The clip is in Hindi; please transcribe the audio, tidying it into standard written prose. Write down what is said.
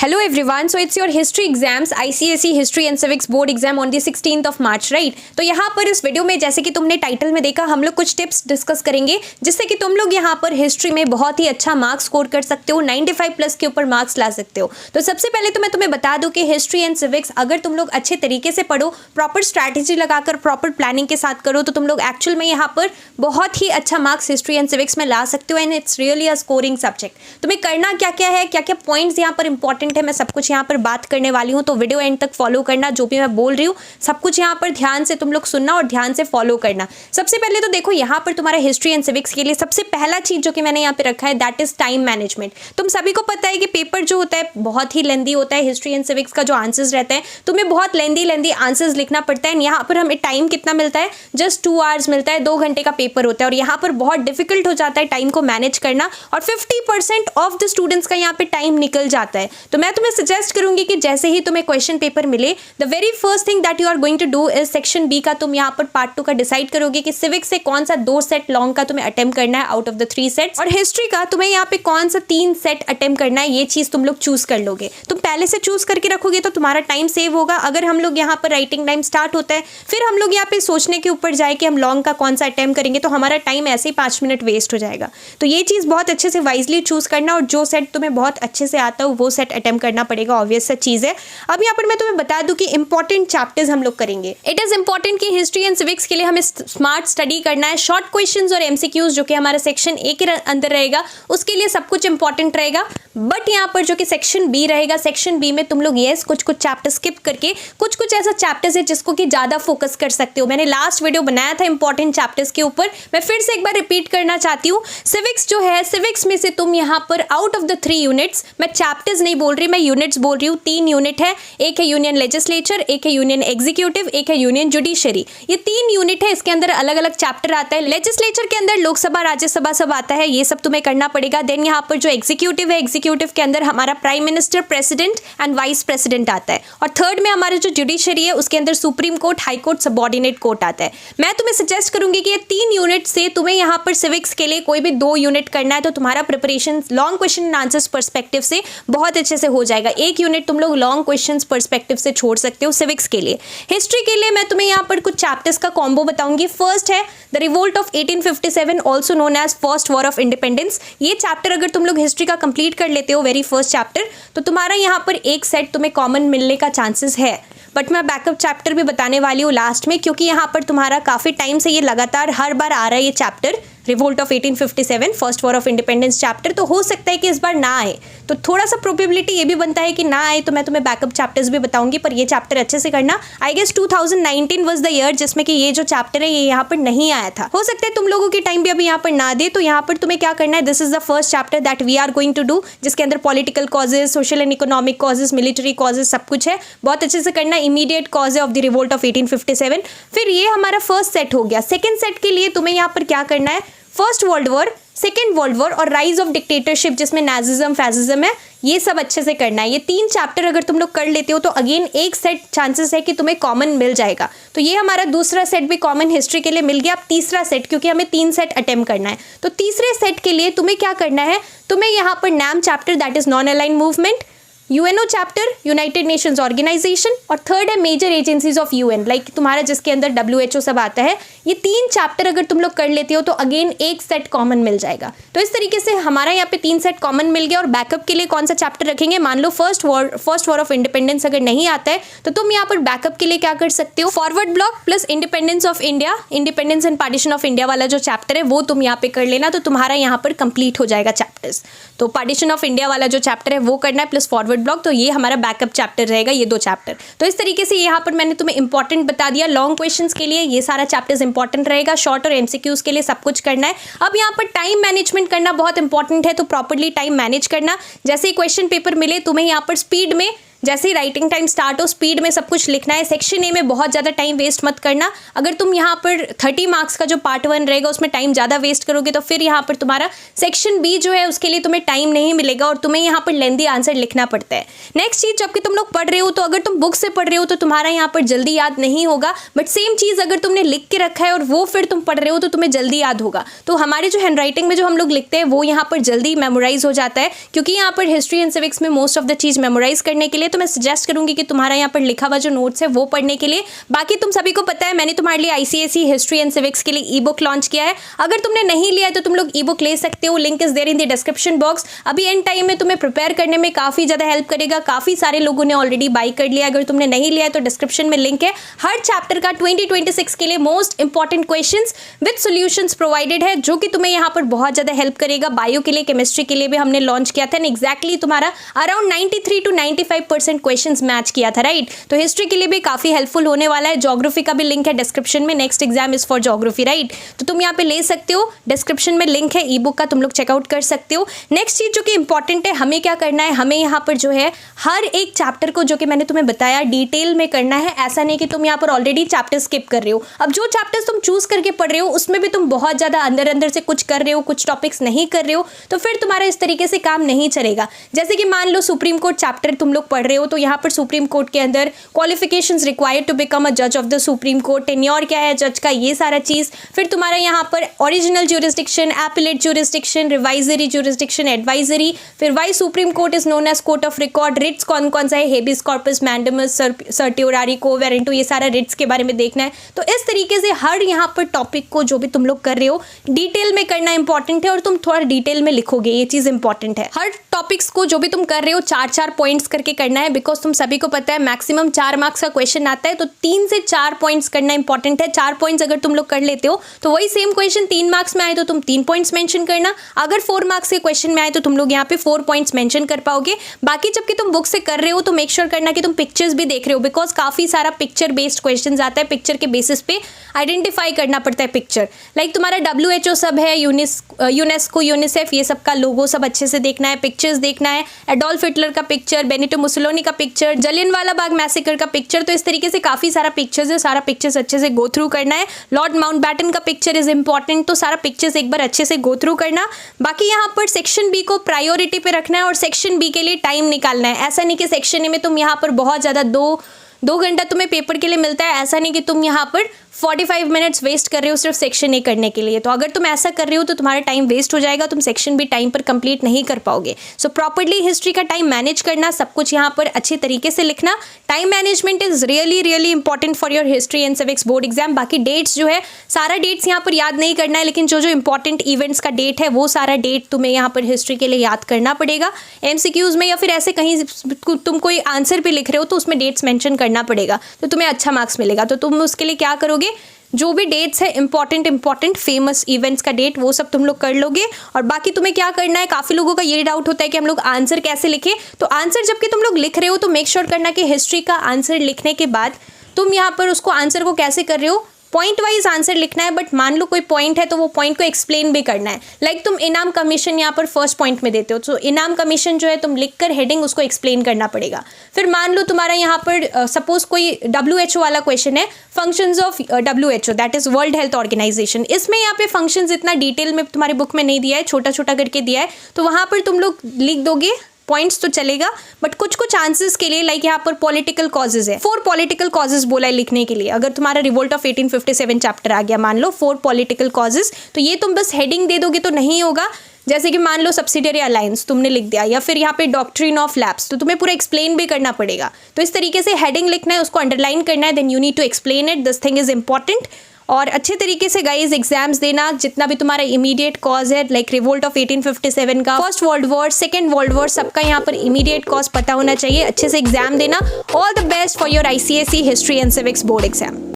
Hello everyone, so it's your history exams, ICSE history and civics board exam on the 16th of March, right. तो यहाँ पर इस वीडियो में जैसे कि तुमने टाइटल में देखा, हम लोग कुछ टिप्स डिस्कस करेंगे जिससे कि तुम लोग यहाँ पर हिस्ट्री में बहुत ही अच्छा मार्क्स स्कोर कर सकते हो, 95 प्लस के ऊपर मार्क्स ला सकते हो। तो सबसे पहले तो मैं तुम्हें बता दूं कि हिस्ट्री एंड सिविक्स अगर तुम लोग अच्छे तरीके से पढ़ो, प्रॉपर स्ट्रैटेजी लगाकर प्रॉपर प्लानिंग के साथ करो तो तुम लोग एक्चुअल में यहाँ पर बहुत ही अच्छा मार्क्स हिस्ट्री एंड सिविक्स में ला सकते हो and it's really a scoring subject. तुम्हें करना क्या क्या है, क्या क्या पॉइंट्स यहाँ पर इंपॉर्टेंट है, मैं सब कुछ यहाँ पर बात करने वाली हूँ। तो वीडियो एंड तक फॉलो करना, जो भी मैं बोल रही हूँ सब कुछ यहाँ पर ध्यान से तुम लोग सुनना और ध्यान से फॉलो करना। सबसे पहले तो देखो यहाँ पर तुम्हारा हिस्ट्री एंड सिविक्स के लिए सबसे पहला चीज जो कि मैंने यहाँ पे रखा है दैट इज टाइम मैनेजमेंट। तुम सभी को पता है कि पेपर जो होता है बहुत ही लेंदी होता है, हिस्ट्री एंड सिविक्स का जो आंसर्स रहता है तुम्हें बहुत लेंदी आंसर्स लिखना पड़ता है। यहाँ पर हमें टाइम कितना मिलता है, जस्ट 2 आवर्स मिलता है, 2 घंटे का पेपर होता है और यहाँ पर बहुत डिफिकल्ट हो जाता है टाइम को मैनेज करना और 50% ऑफ द स्टूडेंट्स का यहाँ पे टाइम निकल जाता है। तो मैं तुम्हें सजेस्ट करूंगी कि जैसे ही तुम्हें क्वेश्चन पेपर मिले, the very first thing that you are going to do is section B का तुम यहाँ पर पार्ट 2 का डिसाइड करोगे कि सिविक्स से कौन सा 2 सेट लॉन्ग का तुम्हें अटेम्प्ट करना है आउट ऑफ द 3 सेट्स, और हिस्ट्री का तुम्हें यहाँ पे कौन सा 3 सेट अटेम्प्ट करना है, ये चीज तुम लोग चूज कर लोगे। तुम पहले से चूज करके रखोगे तो तुम्हारा टाइम सेव होगा। अगर हम लोग यहाँ पर राइटिंग टाइम स्टार्ट होता है फिर हम लोग यहाँ पे सोचने के ऊपर जाए कि हम लॉन्ग का कौन सा अटेम्प्ट करेंगे तो हमारा टाइम ऐसे ही 5 मिनट वेस्ट हो जाएगा। तो ये चीज बहुत अच्छे से वाइजली चूज करना और जो सेट तुम्हें बहुत अच्छे से आता हो वो सेट अटेम्प्ट करना पड़ेगा, ऑब्वियस सा चीज है। अब यहाँ पर मैं तुम्हें बता दूं कि इंपॉर्टेंट चैप्टर्स हम लोग करेंगे। इट इज इंपॉर्टेंट कि हिस्ट्री एंड सिविक्स के लिए हमें स्मार्ट स्टडी करना है। शॉर्ट क्वेश्चंस और एमसीक्यूज जो कि हमारा सेक्शन ए के अंदर रहेगा उसके लिए सब कुछ इंपॉर्टेंट रहेगा। बट यहाँ पर जो कि सेक्शन बी रहेगा, सेक्शन बी में तुम लोग कुछ चैप्टर स्किप करके कुछ ऐसा चैप्टर्स है जिसको कि ज्यादा फोकस कर सकते हो। मैंने लास्ट वीडियो बनाया था इंपॉर्टेंट चैप्टर्स के ऊपर, मैं फिर से एक बार रिपीट करना चाहती हूँ। सिविक्स जो है, सिविक्स में से तुम यहाँ पर आउट ऑफ द 3 यूनिट्स, मैं चैप्टर्स नहीं बोल रही, मैं यूनिट्स बोल रही हूँ, 3 यूनिट है। एक है यूनियन लेजिस्लेचर, एक है यूनियन एग्जीक्यूटिव, एक है यूनियन जुडिशरी। ये 3 यूनिट है, इसके अंदर अलग अलग चैप्टर आता है। लेजिस्लेचर के अंदर लोकसभा राज्यसभा सब आता है, ये सब तुम्हें करना पड़ेगा। देन यहाँ पर जो एग्जीक्यूटिव है, एग्जीक्यूटिव के अंदर हमारा prime minister, president and vice president आता है। और थर्ड में हमारा जो जुडिशरी है उसके अंदर supreme court, high court, subordinate court आता है। मैं तुम्हें सजेस्ट करूंगी कि ये 3 यूनिट से तुम्हें यहाँ पर सिविक्स के लिए कोई भी 2 यूनिट करना है तो तुम्हारा preparation long question and answers perspective से बहुत अच्छे से हो जाएगा। 1 यूनिट तुम लोग लॉन्ग क्वेश्चंस पर्सपेक्टिव से छोड़ सकते हो सिविक्स के लिए। हिस्ट्री के लिए मैं तुम्हें यहाँ पर कुछ चैप्टर्स का कॉम्बो बताऊंगी। फर्स्ट है the revolt of 1857 also known as first war of independence. ये चैप्टर अगर तुम लोग हिस्ट्री का कंप्लीट कर लेते हो, वेरी फर्स्ट चैप्टर, तो तुम्हारा यहाँ पर एक सेट तुम्हें कॉमन मिलने का चांसेस है। बट मैं बैकअप चैप्टर भी बताने वाली हूँ लास्ट में, क्योंकि यहाँ पर तुम्हारा काफी टाइम से ये लगातार हर बार आ रहा है ये chapter, revolt of 1857 first war of independence chapter. तो हो सकता है कि इस बार ना आए, तो थोड़ा सा प्रोबेबिलिटी ये भी बनता है कि ना आए, तो मैं तुम्हें बैकअप चैप्टर्स भी बताऊंगी, पर ये चैप्टर अच्छे से करना। I guess 2019 was the year जिसमें कि ये जो चैप्टर है ये यहाँ पर नहीं आया था। हो सकता है तुम लोगों की टाइम भी अभी यहाँ पर ना दे, तो यहाँ पर तुम्हें क्या करना है, this is the first chapter that we are going to do, जिसके अंदर political causes, social and economic causes, military causes सब कुछ है। बहुत अच्छे से करना। Immediate cause of the revolt of 1857। फिर ये हमारा फर्स्ट सेट हो गया। सेकेंड सेट के लिए तुम्हें यहाँ पर क्या करना है, first world war, second world war और राइज ऑफ डिक्टेटरशिप जिसमें नाजिज्म, फैसिज्म है, ये सब अच्छे से करना है। ये 3 चैप्टर अगर तुम लोग कर लेते हो तो अगेन एक सेट चांसेस है कि तुम्हें कॉमन मिल जाएगा। तो ये हमारा दूसरा सेट भी कॉमन हिस्ट्री के लिए मिल गया। अब तीसरा सेट, क्योंकि हमें 3 सेट अटेम्प्ट करना है, तो तीसरे सेट के लिए तुम्हें क्या करना है, तुम्हें यहाँ पर NAM chapter that is non aligned movement, UNO chapter united nations organisation, और थर्ड है major agencies of UN, like तुम्हारा जिसके अंदर डब्ल्यूएचओ सब आता है। ये 3 चैप्टर अगर तुम लोग कर लेते हो तो अगेन एक सेट कॉमन मिल जाएगा। तो इस तरीके से हमारा यहाँ पे 3 सेट कॉमन मिल गया। और बैकअप के लिए कौन सा चैप्टर रखेंगे, मान लो फर्स्ट वॉर ऑफ इंडिपेंडेंस अगर नहीं आता है तो तुम यहाँ पर बैकअप के लिए क्या कर सकते हो, forward block plus independence of India, independence and partition of India वाला जो चैप्टर है वो तुम यहाँ पे कर लेना, तो तुम्हारा यहाँ पर कंप्लीट हो जाएगा चैप्टर्स। तो पार्टीशन ऑफ इंडिया वाला जो चैप्टर है वो करना है प्लस फॉरवर्ड ब्लॉक, तो ये हमारा बैकअप चैप्टर रहेगा, ये 2 चैप्टर। तो इस तरीके से यहाँ पर मैंने तुम्हें इंपॉर्टेंट बता दिया। लॉन्ग क्वेश्चंस के लिए ये सारा चैप्टर्स इंपॉर्टेंट रहेगा, शॉर्ट और एमसीक्यूज के लिए सब कुछ करना है। अब यहाँ पर टाइम मैनेजमेंट करना बहुत इंपॉर्टेंट है, तो प्रॉपर्ली टाइम मैनेज करना। जैसे ही क्वेश्चन पेपर मिले तुम्हें यहाँ पर स्पीड में जैसे ही राइटिंग टाइम स्टार्ट हो स्पीड में सब कुछ लिखना है। सेक्शन ए में बहुत ज़्यादा टाइम वेस्ट मत करना। अगर तुम यहाँ पर 30 मार्क्स का जो पार्ट 1 रहेगा उसमें टाइम ज़्यादा वेस्ट करोगे तो फिर यहाँ पर तुम्हारा सेक्शन बी जो है उसके लिए तुम्हें टाइम नहीं मिलेगा और तुम्हें यहाँ पर लेंदी आंसर लिखना पड़ता है। नेक्स्ट चीज़, जबकि तुम लोग पढ़ रहे हो तो अगर तुम बुक से पढ़ रहे हो तो तुम्हारा यहाँ पर जल्दी याद नहीं होगा, बट सेम चीज़ अगर तुमने लिख के रखा है और वो फिर तुम पढ़ रहे हो तो तुम्हें जल्दी याद होगा। तो हमारे जो हैंडराइटिंग में जो हम लोग लिखते हैं वो यहाँ पर जल्दी मेमोराइज हो जाता है, क्योंकि यहाँ पर हिस्ट्री एंड सिविक्स में मोस्ट ऑफ द चीज़ मेमोराइज करने के लिए तो मैं सजेस्ट करूंगी कि तुम्हारा यहाँ पर लिखा हुआ जो नोट्स है वो पढ़ने के लिए। बाकी तुम सभी को पता है मैंने तुम्हारे लिए आईसीएसई हिस्ट्री एंड सिविक्स के लिए ई बुक लॉन्च किया है। अगर तुमने नहीं लिया है तो तुम लोग ई बुक ले सकते हो, link is there in the description box. अभी एंड टाइम में तुम्हें प्रिपेयर करने में काफ़ी ज़्यादा हेल्प करेगा। काफ़ी सारे लोगों ने ऑलरेडी बाई कर लिया। अगर तुमने नहीं लिया है तो डिस्क्रिप्शन में लिंक है। हर चैप्टर का 2026 के लिए most important questions with solutions provided है, जो कि तुम्हें यहाँ पर बहुत ज़्यादा हेल्प करेगा। बायो के लिए, केमिस्ट्री के लिए भी हमने लॉन्च किया था एंड एक्जैक्टली तुम्हारा अराउंड 93 to 95% क्वेश्चंस मैच किया था, राइट। तो हिस्ट्री के लिए भी काफ़ी हेल्पफुल होने वाला है। ज्योग्राफी का भी लिंक है डिस्क्रिप्शन में। Next exam is for geography, right. तो तुम यहाँ पे ले सकते हो, डिस्क्रिप्शन में लिंक है ई बुक का, तुम लोग चेकआउट कर सकते हो। नेक्स्ट चीज़ जो कि इंपॉर्टेंट है, हमें क्या करना है, हमें यहाँ पर जो है हर एक चैप्टर को जो कि मैंने तुम्हें बताया डिटेल में करना है। ऐसा नहीं कि तुम यहाँ पर ऑलरेडी चैप्टर स्किप कर रहे हो। अब जो चैप्टर्स तुम चूज करके पढ़ रहे हो उसमें भी तुम बहुत ज़्यादा अंदर से कुछ कर रहे हो, कुछ टॉपिक्स नहीं कर रहे हो, तो फिर तुम्हारा इस तरीके से काम नहीं चलेगा। जैसे कि मान लो सुप्रीम कोर्ट चैप्टर तुम लोग पढ़ रहे हो, तो यहाँ पर सुप्रीम कोर्ट के अंदर qualifications required to become a जज of the Supreme Court, tenure क्या है जज का, ये सारा चीज़। फिर तुम्हारा यहाँ पर original jurisdiction, appellate jurisdiction, revisory jurisdiction, advisory, फिर why Supreme Court is known as court of record, writs कौन कौन सा है, habeas corpus, mandamus, certiorari, quo warranto, ये सारा रिट्स के बारे में देखना है। तो इस तरीके से हर यहाँ पर टॉपिक को जो भी तुम लोग कर रहे हो डिटेल में करना इंपॉर्टेंट है और तुम थोड़ा डिटेल में लिखोगे, ये चीज़ इंपॉर्टेंट है। हर टॉपिक्स को जो भी तुम कर रहे हो 4-4 पॉइंट्स करके करना है, बिकॉज तुम सभी को पता है मैक्सिमम 4 मार्क्स का क्वेश्चन आता है, तो 3 से 4 पॉइंट्स करना इंपॉर्टेंट है। 4 पॉइंट्स अगर तुम लोग कर लेते हो तो वही सेम क्वेश्चन 3 मार्क्स में आए तो तुम 3 पॉइंट्स मेंशन करना। अगर 4 मार्क्स के क्वेश्चन में आए तो तुम लोग यहाँ पे 4 पॉइंट्स मेंशन कर पाओगे। बाकी जबकि तुम बुक से कर रहे हो तो मेक श्योर करना कि तुम पिक्चर्स भी देख रहे हो, बिकॉज काफ़ी सारा पिक्चर बेस्ड क्वेश्चन आता है। पिक्चर के बेसिस पे आइडेंटिफाई करना पड़ता है पिक्चर। लाइक तुम्हारा WHO सब है, यूनेस्को, यूनिसेफ, ये सब का लोगो सब अच्छे से देखना है, पिक्चर्स देखना है, एडोल्फ हिटलर का पिक्चर, बेनिटो मुसोलिनी का पिक्चर, जलियनवाला बाग मैसेकर का पिक्चर। तो इस तरीके से काफ़ी सारा पिक्चर्स है, सारा पिक्चर्स अच्छे से गो थ्रू करना है। लॉर्ड माउंटबैटन का पिक्चर इज इंपॉर्टेंट, तो सारा पिक्चर्स एक बार अच्छे से गो थ्रू करना। बाकी यहाँ पर सेक्शन बी को प्रायोरिटी पे रखना है और सेक्शन बी के लिए टाइम निकालना है। ऐसा नहीं कि सेक्शन ए में तुम यहाँ पर बहुत ज़्यादा 2 घंटा तुम्हें पेपर के लिए मिलता है, ऐसा नहीं कि तुम यहाँ पर 45 मिनट्स वेस्ट कर रहे हो सिर्फ सेक्शन ए करने के लिए। तो अगर तुम ऐसा कर रहे हो तो तुम्हारा टाइम वेस्ट हो जाएगा, तुम सेक्शन भी टाइम पर कंप्लीट नहीं कर पाओगे। सो प्रॉपर्ली हिस्ट्री का टाइम मैनेज करना, सब कुछ यहाँ पर अच्छे तरीके से लिखना। Time management is really important for your history and civics board exam. बाकी डेट्स जो है, सारा डेट्स यहाँ पर याद नहीं करना है, लेकिन जो इंपॉर्टेंट इवेंट्स का डेट है वो सारा डेट तुम्हें यहाँ पर हिस्ट्री के लिए याद करना पड़ेगा। MCQs में या फिर ऐसे कहीं तुम कोई आंसर भी लिख रहे हो तो उसमें डेट्स मेंशन करना पड़ेगा, तो तुम्हें अच्छा मार्क्स मिलेगा। तो तुम उसके लिए क्या करोगे, जो भी डेट्स है इंपॉर्टेंट फेमस इवेंट्स का डेट, वो सब तुम लोग कर लोगे। और बाकी तुम्हें क्या करना है, काफ़ी लोगों का ये डाउट होता है कि हम लोग आंसर कैसे लिखें। तो आंसर जबकि तुम लोग लिख रहे हो तो मेक श्योर करना कि हिस्ट्री का आंसर लिखने के बाद तुम यहाँ पर उसको आंसर को कैसे कर रहे हो, पॉइंट वाइज आंसर लिखना है। बट मान लो कोई पॉइंट है तो वो पॉइंट को एक्सप्लेन भी करना है। लाइक तुम इनाम कमीशन यहाँ पर फर्स्ट पॉइंट में देते हो, तो इनाम कमीशन जो है तुम लिखकर हेडिंग उसको एक्सप्लेन करना पड़ेगा। फिर मान लो तुम्हारा यहाँ पर सपोज कोई WHO वाला क्वेश्चन है, functions of WHO that is world health organisation. इसमें यहाँ पे फंक्शंस इतना डिटेल में तुम्हारी बुक में नहीं दिया है, छोटा छोटा करके दिया है, तो वहाँ पर तुम लोग लिख दोगे, पॉइंट्स तो चलेगा। बट कुछ आंसर्स के लिए लाइक यहाँ पर पॉलिटिकल कॉजेज है, 4 पॉलिटिकल कॉजेज बोला है लिखने के लिए। अगर तुम्हारा रिवोल्ट ऑफ 1857 चैप्टर आ गया, मान लो 4 पॉलिटिकल कॉजेज, तो ये तुम बस हेडिंग दे दोगे तो नहीं होगा। जैसे कि मान लो सब्सिडियरी अलायंस तुमने लिख दिया, या फिर यहाँ पे डॉक्ट्रिन ऑफ लैप्स, तो तुम्हें पूरा एक्सप्लेन भी करना पड़ेगा। तो इस तरीके से हेडिंग लिखना है, उसको अंडरलाइन करना है, then you need to explain it, this thing is important. और अच्छे तरीके से गाइज एग्जाम्स देना, जितना भी तुम्हारा इमीडिएट कॉज है, लाइक रिवोल्ट ऑफ 1857 का, first world war, second world war, सबका यहाँ पर इमीडिएट कॉज पता होना चाहिए। अच्छे से एग्जाम देना। All the best for your ICSE history and civics board exam.